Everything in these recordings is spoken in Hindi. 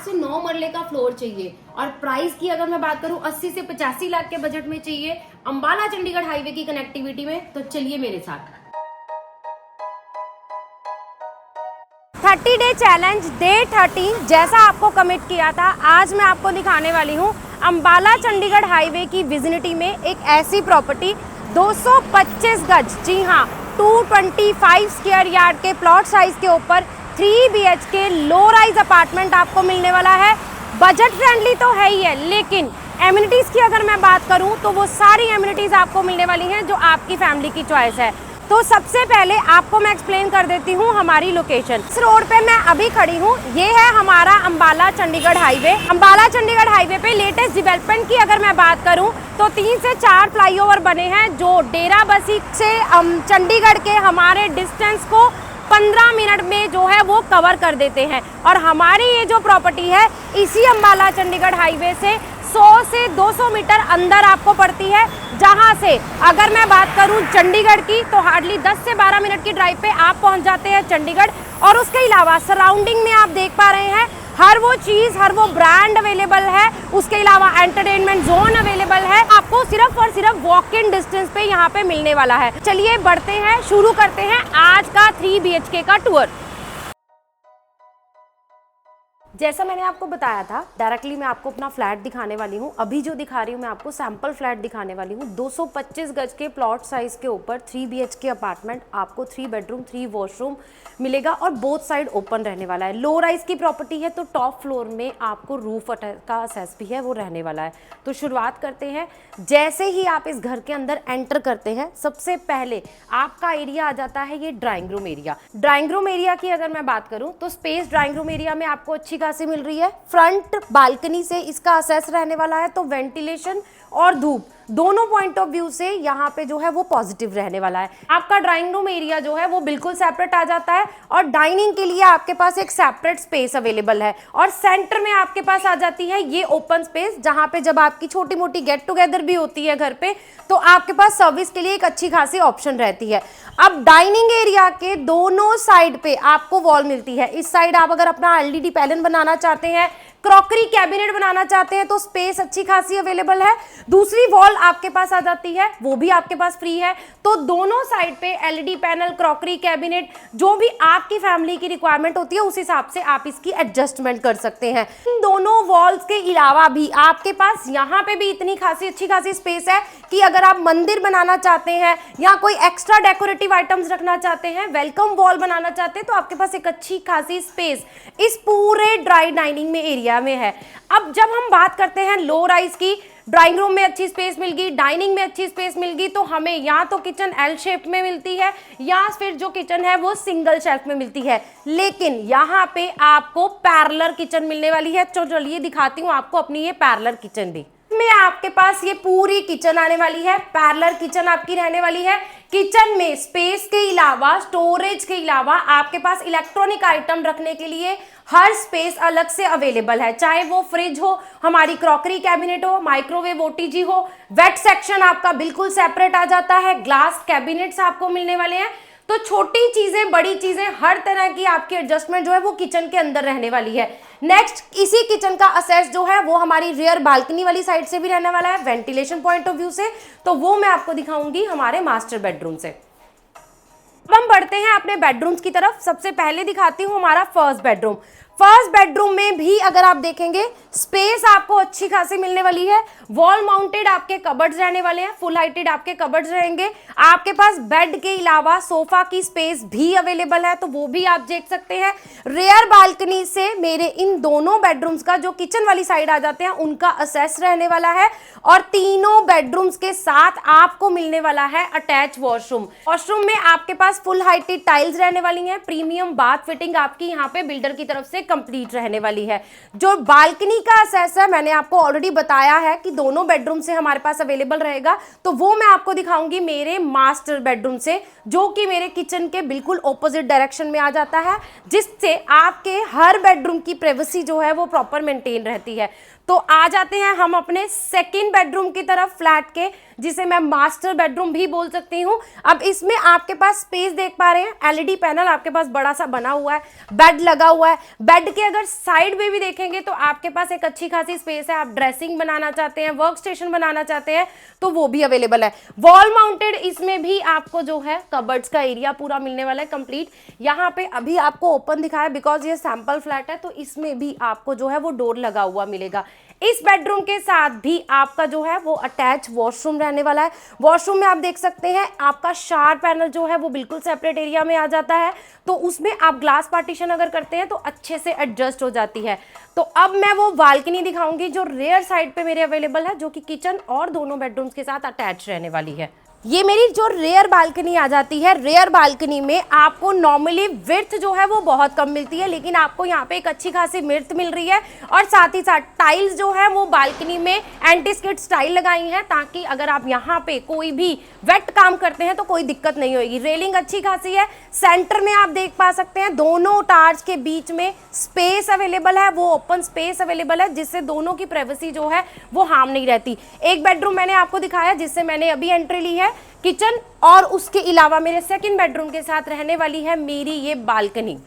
8 से 9 मरले का फ्लोर चाहिए और प्राइस की अगर मैं बात करूं 80 से 85 लाख के बजट में चाहिए अंबाला चंडीगढ़ हाईवे की कनेक्टिविटी में, तो चलिए मेरे साथ। 30 डे चैलेंज डे 13 जैसा आपको कमिट किया था, आज मैं आपको दिखाने वाली हूँ अंबाला चंडीगढ़ हाईवे की विजिनिटी में एक ऐसी प्रॉपर्टी 225 गज, जी हाँ 225 स्क्वायर यार्ड के प्लॉट साइज के ऊपर 3 BHK लो राइज अपार्टमेंट आपको मिलने वाला है। बजट फ्रेंडली तो है ही है, लेकिन एमिनिटीज़ की अगर मैं बात करूं तो वो सारी एमिनिटीज़ आपको मिलने वाली हैं जो आपकी फैमिली की चॉइस है। तो सबसे पहले आपको मैं एक्सप्लेन कर देती हूँ हमारी लोकेशन। इस रोड पे मैं अभी खड़ी हूँ, ये है हमारा अंबाला चंडीगढ़ हाईवे। अंबाला चंडीगढ़ हाईवे पे लेटेस्ट डेवलपमेंट की अगर मैं बात करूँ तो 3 से 4 फ्लाईओवर बने हैं जो डेरा बसी से चंडीगढ़ के हमारे डिस्टेंस को 15 मिनट में जो है वो कवर कर देते हैं। और हमारी ये जो प्रॉपर्टी है इसी अंबाला चंडीगढ़ हाईवे से 100 से 200 मीटर अंदर आपको पड़ती है, जहां से अगर मैं बात करूं चंडीगढ़ की तो हार्डली 10 से 12 मिनट की ड्राइव पे आप पहुंच जाते हैं चंडीगढ़। और उसके अलावा सराउंडिंग में आप देख पा रहे हैं हर वो चीज़, हर वो ब्रांड अवेलेबल है। उसके अलावा एंटरटेनमेंट जोन अवेलेबल है, आपको सिर्फ और सिर्फ वॉक इन डिस्टेंस पे यहाँ पे मिलने वाला है। चलिए बढ़ते हैं, शुरू करते हैं आज का 3 BHK का टूर। जैसा मैंने आपको बताया था, डायरेक्टली मैं आपको अपना फ्लैट दिखाने वाली हूँ। अभी जो दिखा रही हूँ मैं आपको सैंपल फ्लैट दिखाने वाली हूँ। 225 गज के प्लॉट साइज के ऊपर 3 BHK अपार्टमेंट, आपको 3 बेडरूम 3 वॉशरूम मिलेगा और बोथ साइड ओपन रहने वाला है। लो राइज की प्रॉपर्टी है तो टॉप फ्लोर में आपको रूफ का असेस भी है वो रहने वाला है। तो शुरुआत करते हैं। जैसे ही आप इस घर के अंदर एंटर करते हैं, सबसे पहले आपका एरिया आ जाता है ये drawing room area. Drawing room area की अगर मैं बात करूं तो स्पेस ड्राइंग रूम एरिया में आपको अच्छी खासी मिल रही है। फ्रंट बालकनी से इसका असेस रहने वाला है, तो वेंटिलेशन और धूप दोनों पॉइंट ऑफ व्यू से यहाँ पे जो है वो पॉजिटिव रहने वाला है। आपका ड्राइंग रूम एरिया जो है वो बिल्कुल सेपरेट आ जाता है और डाइनिंग के लिए आपके पास एक सेपरेट स्पेस अवेलेबल है। और सेंटर में आपके पास आ जाती है ये ओपन स्पेस, जहाँ पे जब आपकी छोटी मोटी गेट टुगेदर भी होती है घर पे तो आपके पास सर्विस के लिए एक अच्छी खासी ऑप्शन रहती है। अब डाइनिंग एरिया के दोनों साइड पे आपको वॉल मिलती है। इस साइड आप अगर अपना LED पैनल बनाना चाहते हैं, क्रॉकरी कैबिनेट बनाना चाहते हैं तो स्पेस अच्छी खासी अवेलेबल है। दूसरी वॉल आपके पास आ जाती है, वो भी आपके पास फ्री है। तो दोनों साइड पे LED पैनल, क्रॉकरी कैबिनेट, जो भी आपकी फैमिली की रिक्वायरमेंट होती है उस हिसाब से आप इसकी एडजस्टमेंट कर सकते हैं। इन दोनों वॉल्स के अलावा भी आपके पास यहाँ पे भी इतनी खासी अच्छी खासी स्पेस है कि अगर आप मंदिर बनाना चाहते हैं या कोई एक्स्ट्रा डेकोरेटिव आइटम्स रखना चाहते हैं, वेलकम वॉल बनाना चाहते हैं, तो आपके पास एक अच्छी खासी स्पेस इस पूरे ड्राई डाइनिंग में एरिया में है। अब जब हम बात करते हैं लो राइज की, ड्राइंग रूम में अच्छी स्पेस मिल गई, डाइनिंग में अच्छी स्पेस मिल गई, तो हमें या तो किचन L शेप में मिलती है या फिर जो किचन है वो सिंगल शेल्फ में मिलती है। लेकिन यहाँ पे आपको पैरेलल किचन मिलने वाली है। तो चलिए दिखाती हूँ आपको अपनी ये पैरेलल किचन भी। में आपके पास ये पूरी किचन आने वाली है, पैरेलल किचन आपकी रहने वाली है। किचन में स्पेस के अलावा, स्टोरेज के अलावा आपके पास इलेक्ट्रॉनिक आइटम रखने के लिए हर स्पेस अलग से अवेलेबल है, चाहे वो फ्रिज हो, हमारी क्रॉकरी कैबिनेट हो, माइक्रोवेव OTG हो। वेट सेक्शन आपका बिल्कुल सेपरेट आ जाता है, ग्लास कैबिनेट्स आपको मिलने वाले हैं। तो छोटी चीजें, बड़ी चीजें, हर तरह की आपकी एडजस्टमेंट जो है वो किचन के अंदर रहने वाली है। नेक्स्ट, इसी किचन का असेस जो है वो हमारी रियर बालकनी वाली साइड से भी रहने वाला है, वेंटिलेशन पॉइंट ऑफ व्यू से। तो वो मैं आपको दिखाऊंगी हमारे मास्टर बेडरूम से। अब हम बढ़ते हैं अपने बेडरूम्स की तरफ। सबसे पहले दिखाती हूँ हमारा फर्स्ट बेडरूम। फर्स्ट बेडरूम में भी अगर आप देखेंगे स्पेस आपको अच्छी खासी मिलने वाली है। वॉल माउंटेड आपके कबर्ड्स रहने वाले हैं, फुल हाइटेड आपके कबर्ड्स रहेंगे। आपके पास बेड के अलावा सोफा की स्पेस भी अवेलेबल है, तो वो भी आप देख सकते हैं। रेयर बालकनी से मेरे इन दोनों बेडरूम्स का जो किचन वाली साइड आ जाते हैं उनका असेस रहने वाला है। और तीनों बेडरूम्स के साथ आपको मिलने वाला है अटैच वॉशरूम। वॉशरूम में आपके पास फुल हाइटेड टाइल्स रहने वाली हैं। प्रीमियम बाथ फिटिंग आपकी यहाँ पे बिल्डर की तरफ से कंप्लीट रहने वाली है। जो बालकनी का असेस है, मैंने आपको ऑलरेडी बताया है कि दोनों बेडरूम से हमारे पास अवेलेबल रहेगा, तो वो मैं आपको दिखाऊंगी मेरे मास्टर बेडरूम से, जो कि मेरे किचन के बिल्कुल ऑपोजिट डायरेक्शन में आ जाता है, जिससे आपके हर बेडरूम की प्राइवेसी जो है वो प्रॉपर मेंटेन रहती है। तो आ जाते हैं हम अपने सेकंड बेडरूम की तरफ फ्लैट के, जिसे मैं मास्टर बेडरूम भी बोल सकती हूँ। अब इसमें आपके पास स्पेस देख पा रहे हैं, एलईडी पैनल आपके पास बड़ा सा बना हुआ है, बेड लगा हुआ है। बेड के अगर साइड में भी देखेंगे तो आपके पास एक अच्छी खासी स्पेस है। आप ड्रेसिंग बनाना चाहते हैं, वर्क स्टेशन बनाना चाहते हैं, तो वो भी अवेलेबल है। वॉल माउंटेड इसमें भी आपको जो है कबर्ड्स का एरिया पूरा मिलने वाला है कंप्लीट। यहाँ पे अभी आपको ओपन दिखाया बिकॉज ये सैंपल फ्लैट है, तो इसमें भी आपको जो है वो डोर लगा हुआ मिलेगा। इस बेडरूम के साथ भी आपका जो है वो अटैच वॉशरूम रहने वाला है। वॉशरूम में आप देख सकते हैं आपका शावर पैनल जो है वो बिल्कुल सेपरेट एरिया में आ जाता है, तो उसमें आप ग्लास पार्टीशन अगर करते हैं तो अच्छे से एडजस्ट हो जाती है। तो अब मैं वो बालकनी दिखाऊंगी जो रेयर साइड पे मेरे अवेलेबल है, जो कि किचन और दोनों बेडरूम्स के साथ अटैच रहने वाली है। ये मेरी जो रेयर बालकनी आ जाती है, रेयर बालकनी में आपको नॉर्मली विड्थ जो है वो बहुत कम मिलती है, लेकिन आपको यहाँ पे एक अच्छी खासी विड्थ मिल रही है। और साथ ही साथ टाइल्स जो है वो बालकनी में एंटी स्किड स्टाइल लगाई हैं, ताकि अगर आप यहाँ पे कोई भी वेट काम करते हैं तो कोई दिक्कत नहीं होगी। रेलिंग अच्छी खासी है। सेंटर में आप देख पा सकते हैं दोनों टार्स के बीच में स्पेस अवेलेबल है, वो ओपन स्पेस अवेलेबल है, जिससे दोनों की प्राइवेसी जो है वो हार्म नहीं रहती। एक बेडरूम मैंने आपको दिखाया जिससे मैंने अभी एंट्री ली है, किचन, और उसके अलावा मेरे सेकंड बेडरूम के साथ रहने वाली है मेरी ये बालकनी।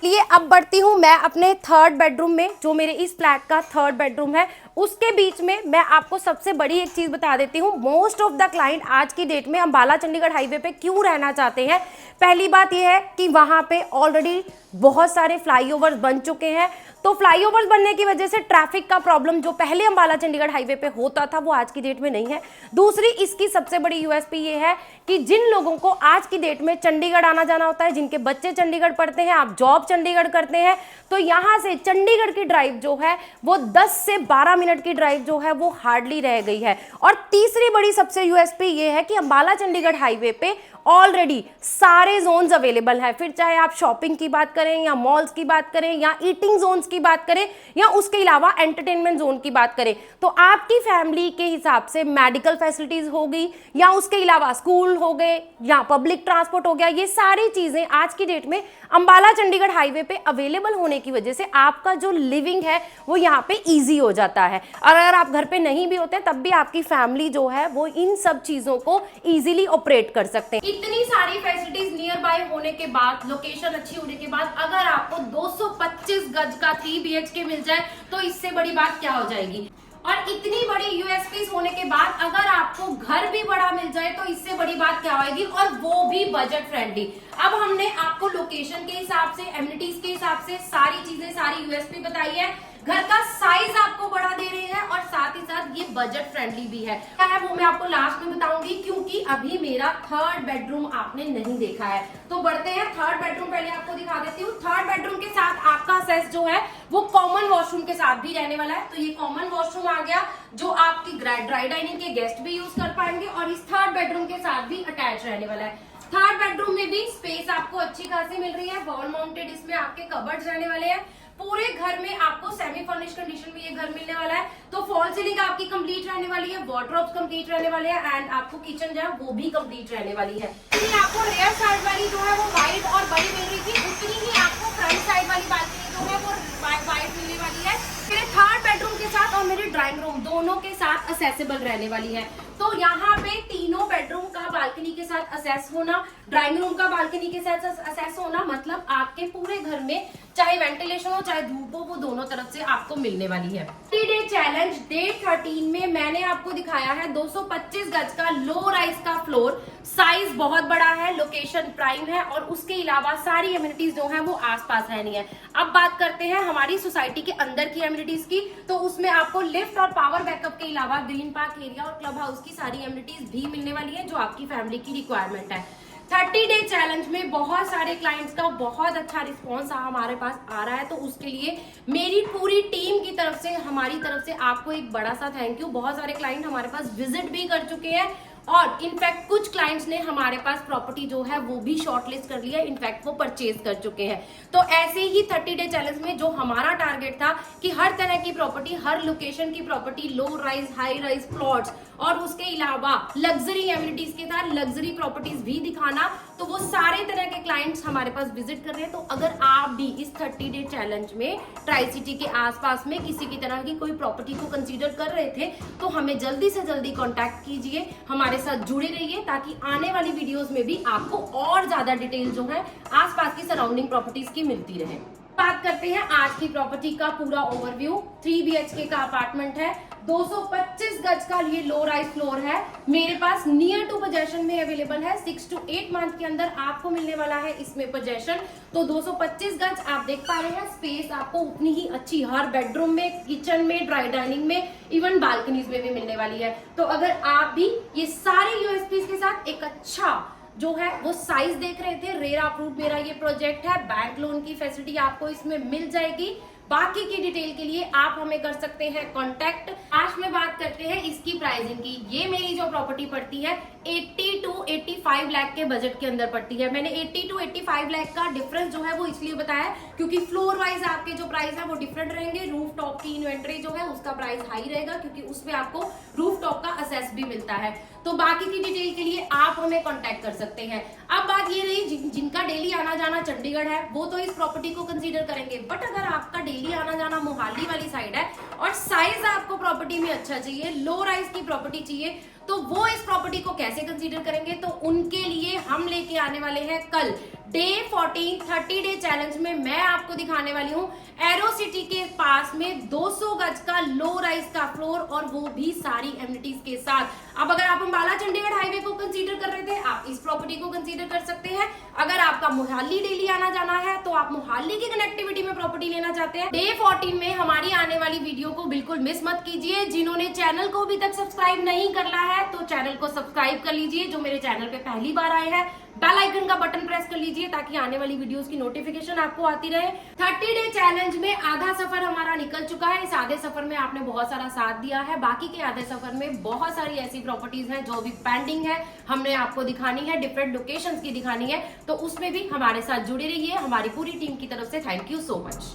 लिए अब बढ़ती हूँ मैं अपने थर्ड बेडरूम में, जो मेरे इस फ्लैट का थर्ड बेडरूम है। उसके बीच में मैं आपको सबसे बड़ी एक चीज बता देती हूँ, मोस्ट ऑफ द क्लाइंट आज की डेट में अंबाला चंडीगढ़ हाईवे पे क्यों रहना चाहते हैं। पहली बात यह है कि वहां पे ऑलरेडी बहुत सारे फ्लाईओवर्स बन चुके हैं, तो फ्लाईओवर्स बनने की वजह से ट्रैफिक का प्रॉब्लम जो पहले अंबाला चंडीगढ़ हाईवे पे होता था वो आज की डेट में नहीं है। दूसरी इसकी सबसे बड़ी यूएसपी ये है कि जिन लोगों को आज की डेट में चंडीगढ़ आना जाना होता है, जिनके बच्चे चंडीगढ़ पढ़ते हैं, आप जॉब चंडीगढ़ करते हैं, तो यहाँ से चंडीगढ़ की ड्राइव जो है वो 10 से 12 मिनट की ड्राइव जो है वो हार्डली रह गई है। और तीसरी बड़ी सबसे यूएसपी ये है कि अंबाला चंडीगढ़ हाईवे पे ऑलरेडी सारे जोन्स अवेलेबल है, फिर चाहे आप शॉपिंग की बात करें या मॉल्स की बात करें या ईटिंग जोन्स की बात करें या उसके अलावा एंटरटेनमेंट जोन की बात करें। तो आपकी फैमिली के हिसाब से मेडिकल फैसिलिटीज हो गई या उसके अलावा स्कूल हो गए या पब्लिक ट्रांसपोर्ट हो गया, ये सारी चीजें आज की डेट में अंबाला चंडीगढ़ हाईवे पे अवेलेबल होने की वजह से आपका जो लिविंग है वो यहाँ पे ईजी हो जाता है। और अगर आप घर पे नहीं भी होते तब भी आपकी फैमिली जो है वो इन सब चीजों को ईजिली ऑपरेट कर सकते हैं। इतनी सारी फैसिलिटीज नियर बाय होने के बाद, लोकेशन अच्छी होने के बाद, अगर आपको 225 गज का 3 BHK मिल जाए तो इससे बड़ी बात क्या हो जाएगी। और इतनी बड़ी यूएसपीज होने के बाद अगर आपको घर भी बड़ा मिल जाए तो इससे बड़ी बात क्या होगी, और वो भी बजट फ्रेंडली। अब हमने आपको लोकेशन के हिसाब से, एमिनिटीज के हिसाब से सारी चीजें, सारी यूएसपी बताई है। घर का साइज आपको बड़ा दे रहे हैं और साथ ही साथ ये बजट फ्रेंडली भी है। क्या है वो मैं आपको लास्ट में बताऊंगी, क्योंकि अभी मेरा थर्ड बेडरूम आपने नहीं देखा है। तो बढ़ते हैं, थर्ड बेडरूम पहले आपको दिखा देती हूँ। थर्ड बेडरूम के साथ आपका सेस जो है वो कॉमन वॉशरूम के साथ भी रहने वाला है। तो ये कॉमन वॉशरूम आ गया जो आपकी ड्राई डाइनिंग के गेस्ट भी यूज कर पाएंगे और इस थर्ड बेडरूम के साथ भी अटैच रहने वाला है। थर्ड बेडरूम में भी स्पेस आपको अच्छी खासी मिल रही है। वॉल माउंटेड इसमें आपके कबर्ड्स रहने वाले हैं। पूरे घर में आपको सेमी फर्निश कंडीशन में ये घर मिलने वाला है। तो फॉल सीलिंग आपकी कंप्लीट रहने वाली है, वार्डरोब्स कंप्लीट रहने वाले हैं एंड आपको किचन जो है वो भी कंप्लीट रहने वाली है। आपको रेयर साइड वाली जो है वो वाइड और बड़ी मिल रही थी, उतनी ही आपको फ्रंट साइड वाली बालकनी जो है वो वाइड मिलने वाली है। मेरे थर्ड बेडरूम के साथ और मेरे ड्राइंग रूम दोनों के साथ असेसेबल रहने वाली है। तो यहाँ पे तीनों बेडरूम का बालकनी के साथ असेस होना, ड्राइंग रूम का बालकनी के साथ असेस होना, मतलब आपके पूरे घर में चाहे वेंटिलेशन हो चाहे धूप हो, वो दोनों तरफ से आपको मिलने वाली है। 3 डे चैलेंज डे 13 में मैंने आपको दिखाया है 225 गज का लो राइज का फ्लोर। साइज बहुत बड़ा है, लोकेशन प्राइम है और उसके अलावा सारी एमिनिटीज जो है वो आसपास रहनी है। अब बात करते हैं हमारी सोसाइटी के अंदर की एमिनिटीज की। तो उसमें आपको लिफ्ट और पावर बैकअप के अलावा ग्रीन पार्क एरिया और क्लब हाउस की सारी एमिनिटीज भी मिलने वाली है जो आपकी फैमिली की रिक्वायरमेंट है। 30 डे चैलेंज में बहुत सारे क्लाइंट्स का बहुत अच्छा रिस्पॉन्स हमारे पास आ रहा है, तो उसके लिए मेरी पूरी टीम की तरफ से, हमारी तरफ से आपको एक बड़ा सा थैंक यू। बहुत सारे क्लाइंट हमारे पास विजिट भी कर चुके हैं और इनफैक्ट कुछ क्लाइंट्स ने हमारे पास प्रॉपर्टी जो है वो भी शॉर्टलिस्ट कर लिया, इनफैक्ट वो परचेज कर चुके हैं। तो ऐसे ही 30 डे चैलेंज में जो हमारा टारगेट था कि हर तरह की प्रॉपर्टी, हर लोकेशन की property, low rise, high rise plots और उसके अलावा लग्जरी एमिनिटीज के साथ लग्जरी प्रॉपर्टीज भी दिखाना, तो वो सारे तरह के क्लाइंट्स हमारे पास विजिट कर रहे हैं। तो अगर आप भी इस 30 डे चैलेंज में ट्राई सिटी के आसपास में किसी की तरह की कोई प्रॉपर्टी को कंसीडर कर रहे थे तो हमें जल्दी से जल्दी कांटेक्ट कीजिए, हमारे साथ जुड़े रहिए, ताकि आने वाली वीडियोस में भी आपको और ज्यादा डिटेल जो है आसपास की सराउंडिंग प्रॉपर्टीज की मिलती रहे। बात करते हैं आज की प्रॉपर्टी का पूरा ओवरव्यू। 3 BHK का अपार्टमेंट है, 225 गज का ये लो राइज फ्लोर है, मेरे पास नियर टू पोजेशन में अवेलेबल है। 6 to 8 मंथ के अंदर आपको मिलने वाला है इसमें पोजेशन। तो 225 गज आप देख पा रहे हैं, स्पेस आपको उतनी ही अच्छी हर बेडरूम में, किचन में, ड्राई डाइनिंग में, इवन बालकनीज में भी मिलने वाली है। तो अगर आप भी ये सारे यूएसपीज के साथ एक अच्छा जो है वो साइज देख रहे थे, रेरा अप्रूव मेरा ये प्रोजेक्ट है, बैंक लोन की फैसिलिटी आपको इसमें मिल जाएगी। बाकी की डिटेल के लिए आप हमें कर सकते हैं कांटेक्ट। आज में बात करते हैं इसकी प्राइसिंग की। ये मेरी जो प्रॉपर्टी पड़ती है 80 to 85 लाख के बजट के अंदर पड़ती है। मैंने 80 to 85 लाख का डिफरेंस जो है वो इसलिए बताया क्योंकि फ्लोर वाइज आपके जो प्राइस है वो डिफरेंट रहेंगे। रूफ टॉप की इन्वेंट्री जो है उसका प्राइस हाई रहेगा क्योंकि उसमें आपको रूफ टॉप का असेस भी मिलता है। तो बाकी की डिटेल के लिए आप हमें कांटेक्ट कर सकते हैं। अब बात ये रही जिनका डेली आना जाना चंडीगढ़ है वो तो इस प्रॉपर्टी को कंसीडर करेंगे, बट अगर आपका डेली आना जाना मोहाली वाली साइड है और साइज आपको प्रॉपर्टी में अच्छा चाहिए, लो राइज की प्रॉपर्टी चाहिए, तो वो इस प्रॉपर्टी को कैसे कंसीडर करेंगे? तो उनके लिए हम लेके आने वाले हैं कल डे 14 30 डे चैलेंज में मैं आपको दिखाने वाली हूँ एरो सिटी के पास में 200 गज का लो राइज का फ्लोर, और वो भी सारी एमिनिटीज के साथ। अब अगर आप अंबाला चंडीगढ़ हाईवे को कंसीडर कर रहे थे, आप इस प्रॉपर्टी को कंसीडर कर सकते हैं। अगर आपका मोहाली डेली आना जाना है तो आप मोहाली की कनेक्टिविटी में प्रॉपर्टी लेना चाहते हैं, डे 14 में हमारी आने वाली वीडियो को बिल्कुल मिस मत कीजिए। जिन्होंने चैनल को अभी तक सब्सक्राइब नहीं करना है तो चैनल को सब्सक्राइब कर लीजिए। जो मेरे चैनल पे पहली बार आए हैं बेल आइकन का बटन प्रेस कर लीजिए ताकि आने वाली वीडियोस की नोटिफिकेशन आपको आती रहे। 30 डे चैलेंज में आधा सफर हमारा निकल चुका है। इस आधे सफर में आपने बहुत सारा साथ दिया है, बाकी के आधे सफर में बहुत सारी ऐसी प्रॉपर्टीज हैं जो भी पेंडिंग है, हमने आपको दिखानी है, डिफरेंट लोकेशंस की दिखानी है। तो उसमें भी हमारे साथ जुड़े रहिए। हमारी पूरी टीम की तरफ से थैंक यू सो मच।